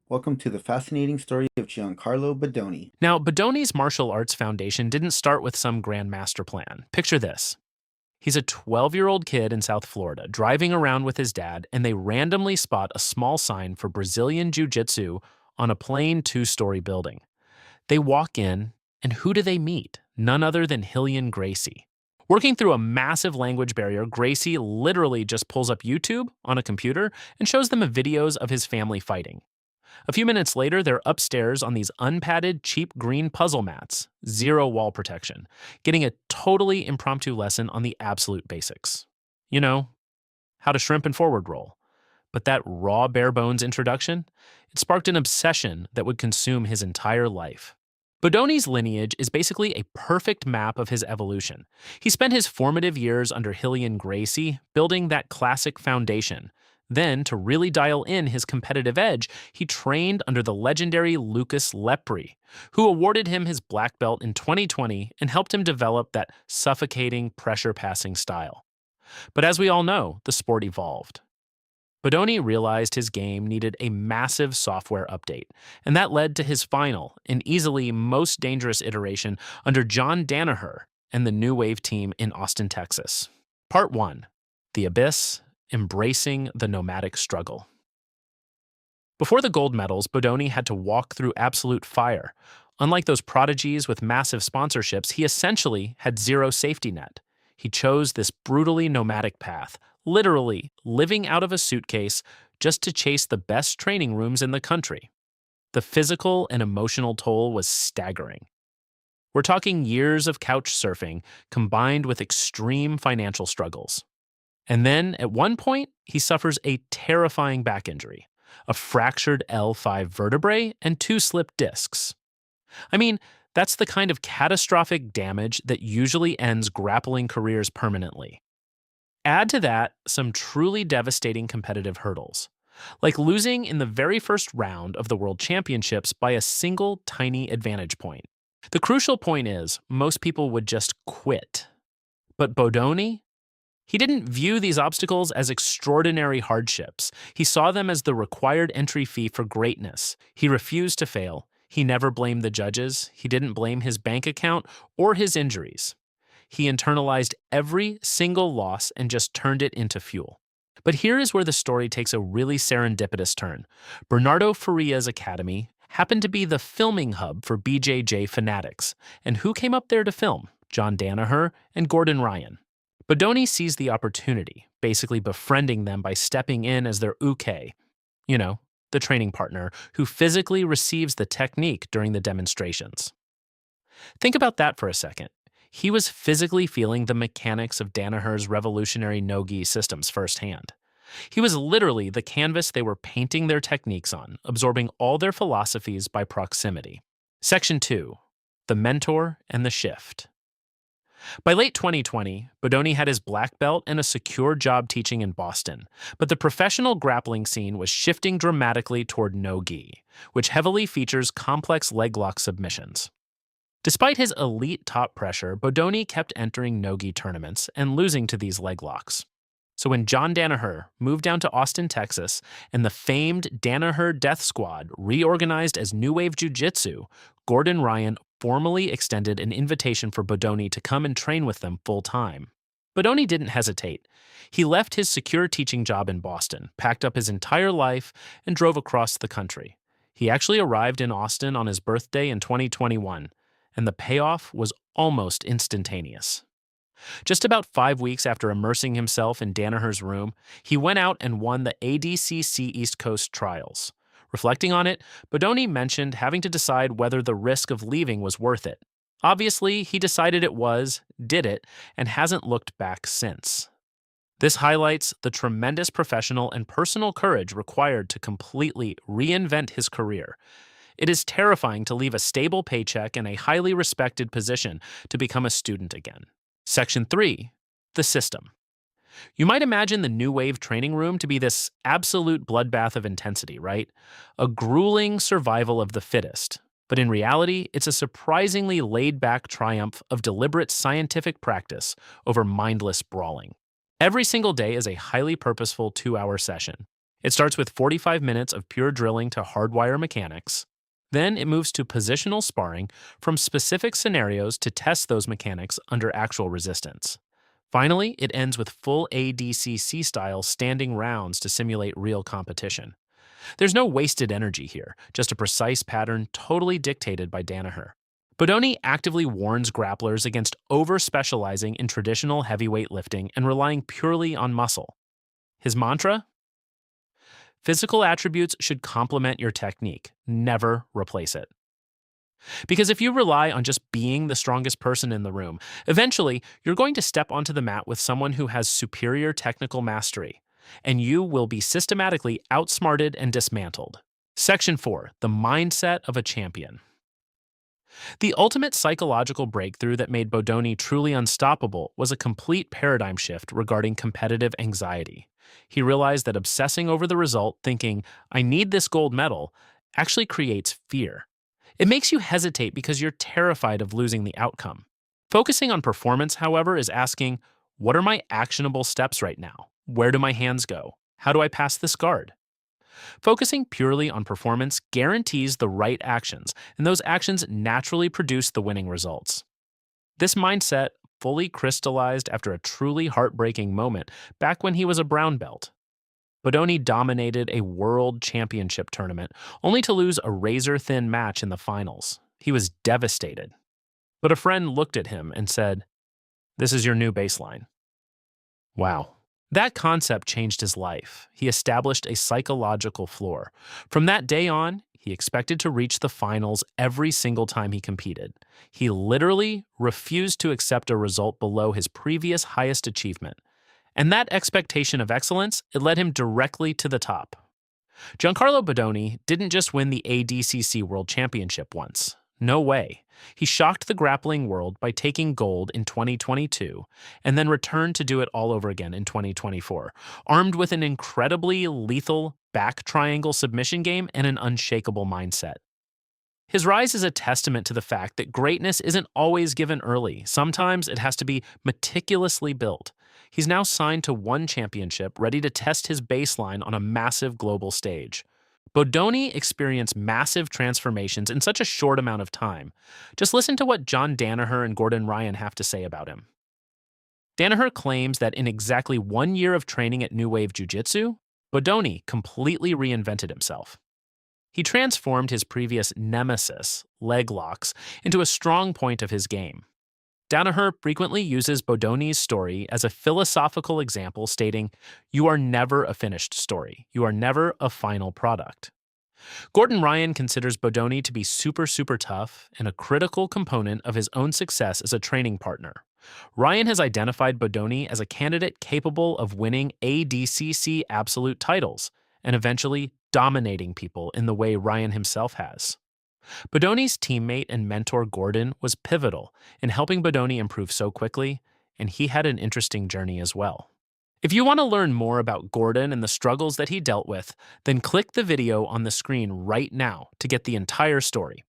Welcome to the fascinating story of Giancarlo Bodoni. Now, Bodoni's martial arts foundation didn't start with some grand master plan. Picture this. He's a 12-year-old kid in South Florida driving around with his dad, and they randomly spot a small sign for Brazilian Jiu-Jitsu on a plain two-story building. They walk in, and who do they meet? None other than Rillion Gracie. Working through a massive language barrier, Gracie literally just pulls up YouTube on a computer and shows them videos of his family fighting. A few minutes later, they're upstairs on these unpadded, cheap green puzzle mats, zero wall protection, getting a totally impromptu lesson on the absolute basics. You know, how to shrimp and forward roll. But that raw, bare bones introduction, it sparked an obsession that would consume his entire life. Bodoni's lineage is basically a perfect map of his evolution. He spent his formative years under Rillion Gracie building that classic foundation. Then, to really dial in his competitive edge, he trained under the legendary Lucas Lepri, who awarded him his black belt in 2020 and helped him develop that suffocating, pressure-passing style. But as we all know, the sport evolved. Bodoni realized his game needed a massive software update, and that led to his final and easily most dangerous iteration under Danaher and the New Wave team in Austin, Texas. Part 1. The Abyss. Embracing the Nomadic Struggle. Before the gold medals, Bodoni had to walk through absolute fire. Unlike those prodigies with massive sponsorships, he essentially had zero safety net. He chose this brutally nomadic path, literally living out of a suitcase just to chase the best training rooms in the country. The physical and emotional toll was staggering. We're talking years of couch surfing combined with extreme financial struggles. And then, at one point, he suffers a terrifying back injury, a fractured L5 vertebrae and 2 slipped discs. I mean, that's the kind of catastrophic damage that usually ends grappling careers permanently. Add to that some truly devastating competitive hurdles, like losing in the very first round of the World Championships by a single tiny advantage point. The crucial point is, most people would just quit. But Bodoni? He didn't view these obstacles as extraordinary hardships. He saw them as the required entry fee for greatness. He refused to fail. He never blamed the judges. He didn't blame his bank account or his injuries. He internalized every single loss and just turned it into fuel. But here is where the story takes a really serendipitous turn. Bernardo Faria's academy happened to be the filming hub for BJJ fanatics. And who came up there to film? John Danaher and Gordon Ryan. Bodoni sees the opportunity, basically befriending them by stepping in as their uke, the training partner who physically receives the technique during the demonstrations. Think about that for a second. He was physically feeling the mechanics of Danaher's revolutionary no-gi systems firsthand. He was literally the canvas they were painting their techniques on, absorbing all their philosophies by proximity. Section 2. The Mentor and the Shift. By late 2020, Bodoni had his black belt and a secure job teaching in Boston, but the professional grappling scene was shifting dramatically toward no-gi, which heavily features complex leg lock submissions. Despite his elite top pressure, Bodoni kept entering no-gi tournaments and losing to these leg locks. So when John Danaher moved down to Austin, Texas, and the famed Danaher Death Squad reorganized as New Wave Jiu-Jitsu, Gordon Ryan formally extended an invitation for Bodoni to come and train with them full-time. Bodoni didn't hesitate. He left his secure teaching job in Boston, packed up his entire life, and drove across the country. He actually arrived in Austin on his birthday in 2021, and the payoff was almost instantaneous. Just about 5 weeks after immersing himself in Danaher's room, he went out and won the ADCC East Coast Trials. Reflecting on it, Bodoni mentioned having to decide whether the risk of leaving was worth it. Obviously, he decided it was, did it, and hasn't looked back since. This highlights the tremendous professional and personal courage required to completely reinvent his career. It is terrifying to leave a stable paycheck and a highly respected position to become a student again. Section 3. The System. You might imagine the New Wave training room to be this absolute bloodbath of intensity, right? A grueling survival of the fittest. But in reality, it's a surprisingly laid-back triumph of deliberate scientific practice over mindless brawling. Every single day is a highly purposeful 2-hour session. It starts with 45 minutes of pure drilling to hardwire mechanics. Then it moves to positional sparring from specific scenarios to test those mechanics under actual resistance. Finally, it ends with full ADCC style standing rounds to simulate real competition. There's no wasted energy here, just a precise pattern totally dictated by Danaher. Bodoni actively warns grapplers against over-specializing in traditional heavyweight lifting and relying purely on muscle. His mantra? Physical attributes should complement your technique, never replace it. Because if you rely on just being the strongest person in the room, eventually you're going to step onto the mat with someone who has superior technical mastery, and you will be systematically outsmarted and dismantled. Section 4. The Mindset of a Champion. The ultimate psychological breakthrough that made Bodoni truly unstoppable was a complete paradigm shift regarding competitive anxiety. He realized that obsessing over the result, thinking, "I need this gold medal," actually creates fear. It makes you hesitate because you're terrified of losing the outcome. Focusing on performance, however, is asking, what are my actionable steps right now? Where do my hands go? How do I pass this guard? Focusing purely on performance guarantees the right actions, and those actions naturally produce the winning results. This mindset fully crystallized after a truly heartbreaking moment back when he was a brown belt. Bodoni dominated a world championship tournament, only to lose a razor-thin match in the finals. He was devastated. But a friend looked at him and said, "This is your new baseline." Wow. That concept changed his life. He established a psychological floor. From that day on, he expected to reach the finals every single time he competed. He literally refused to accept a result below his previous highest achievement. And that expectation of excellence, it led him directly to the top. Giancarlo Bodoni didn't just win the ADCC World Championship once. No way. He shocked the grappling world by taking gold in 2022 and then returned to do it all over again in 2024, armed with an incredibly lethal back triangle submission game and an unshakable mindset. His rise is a testament to the fact that greatness isn't always given early. Sometimes it has to be meticulously built. He's now signed to one championship, ready to test his baseline on a massive global stage. Bodoni experienced massive transformations in such a short amount of time. Just listen to what John Danaher and Gordon Ryan have to say about him. Danaher claims that in exactly 1 year of training at New Wave Jiu-Jitsu, Bodoni completely reinvented himself. He transformed his previous nemesis, leg locks, into a strong point of his game. Danaher frequently uses Bodoni's story as a philosophical example, stating, "You are never a finished story. You are never a final product." Gordon Ryan considers Bodoni to be super tough and a critical component of his own success as a training partner. Ryan has identified Bodoni as a candidate capable of winning ADCC absolute titles and eventually dominating people in the way Ryan himself has. Bodoni's teammate and mentor Gordon was pivotal in helping Bodoni improve so quickly, and he had an interesting journey as well. If you want to learn more about Gordon and the struggles that he dealt with, then click the video on the screen right now to get the entire story.